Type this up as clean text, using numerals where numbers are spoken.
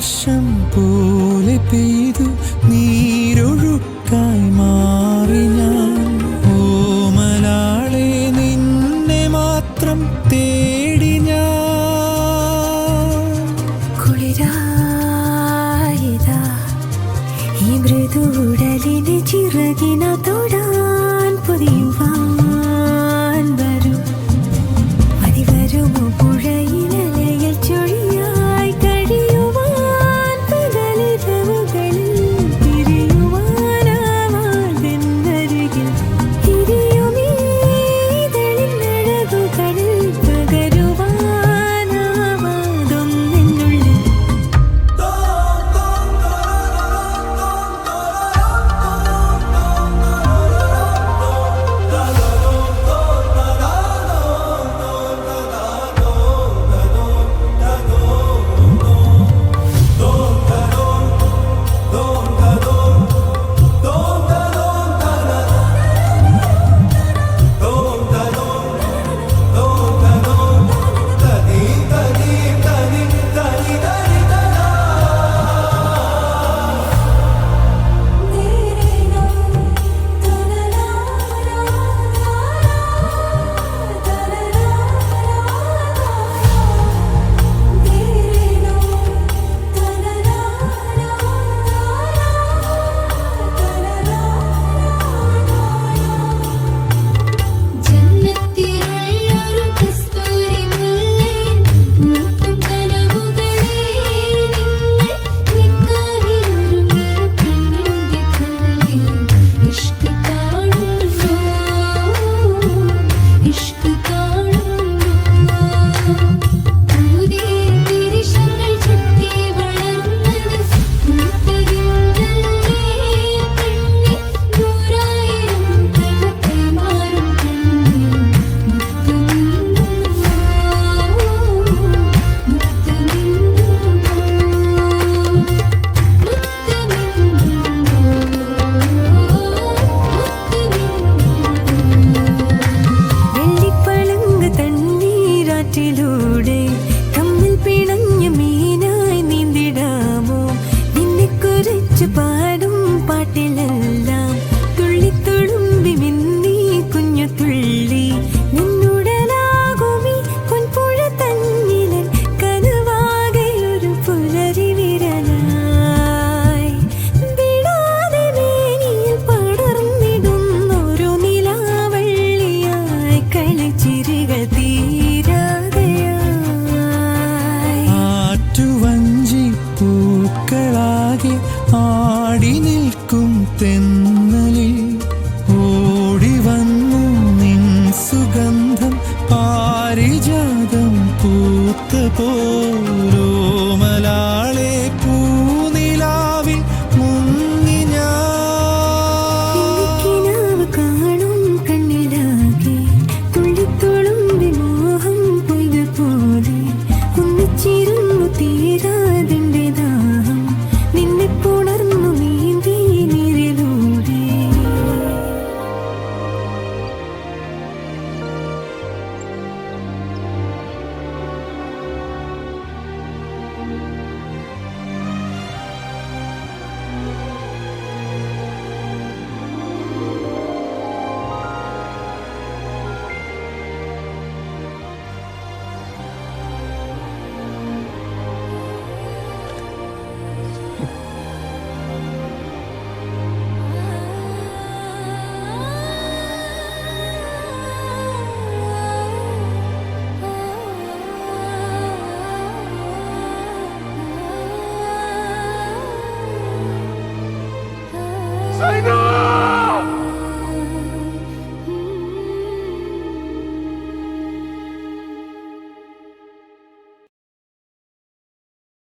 വർഷം പോലെ പെയ്തു നീരൊഴുക്കായി മാറി ഞാൻ. ഓമലാളെ നിന്നെ മാത്രം തേടി ഞാൻ. കുളിരായിതാ ഈ മൃദുടലിന് ചിറകിന തൊടാൻ പൊതിയുവാൻ വരൂ. അതിവരുമോ പുഴയിലലയിൽ ചൊഴിയായി കഴിയുവാൻ പകലിരവുകളിൽ പിരിയുവാനാവാതെന്നരികിൽ തിരിയുമീതളിൻ അഴകുകളിൽ പകരുവാനാവാതൊന്നെന്നുള്ളിൽ. തമ്മിൽ പിണഞ്ഞ മീനായി നീന്തിടാമോ? നിന്നെ കുറിച്ച് പാടും പാട്ടിലെല്ലാം തുള്ളിത്തുളുമ്പി മിന്നി കുഞ്ഞു തുള്ളി. നിന്നുടലാകുമീ പൊൻപുഴ തന്നിലൻ കനവാകയൊരു പുലരി വിരലായി വിടാതെ മേനിയിൽ പടർന്നിടുന്നൊരു നിലാവള്ളിയായി കളിച്ചിരികൾ പൂക്കളാകെ ആടി നിൽക്കും തെന്നലിൽ ഓടി വന്നു നിൻ സുഗന്ധം. പാരിജാതം പൂത്ത പോലോമലാളെ പൂനിലാവിൽ മുങ്ങി ഞാൻ. കാണും കണ്ണിലാകെ തുള്ളിത്തുളുമ്പി മോഹം പൊയ്തു പോലെ ഒന്നിച്ചിരുന്നു തീരാതിൻ്റെ ദാഹം നിന്നെ പുണർന്നു നീന്തി നീരിലൂടെ. Sayın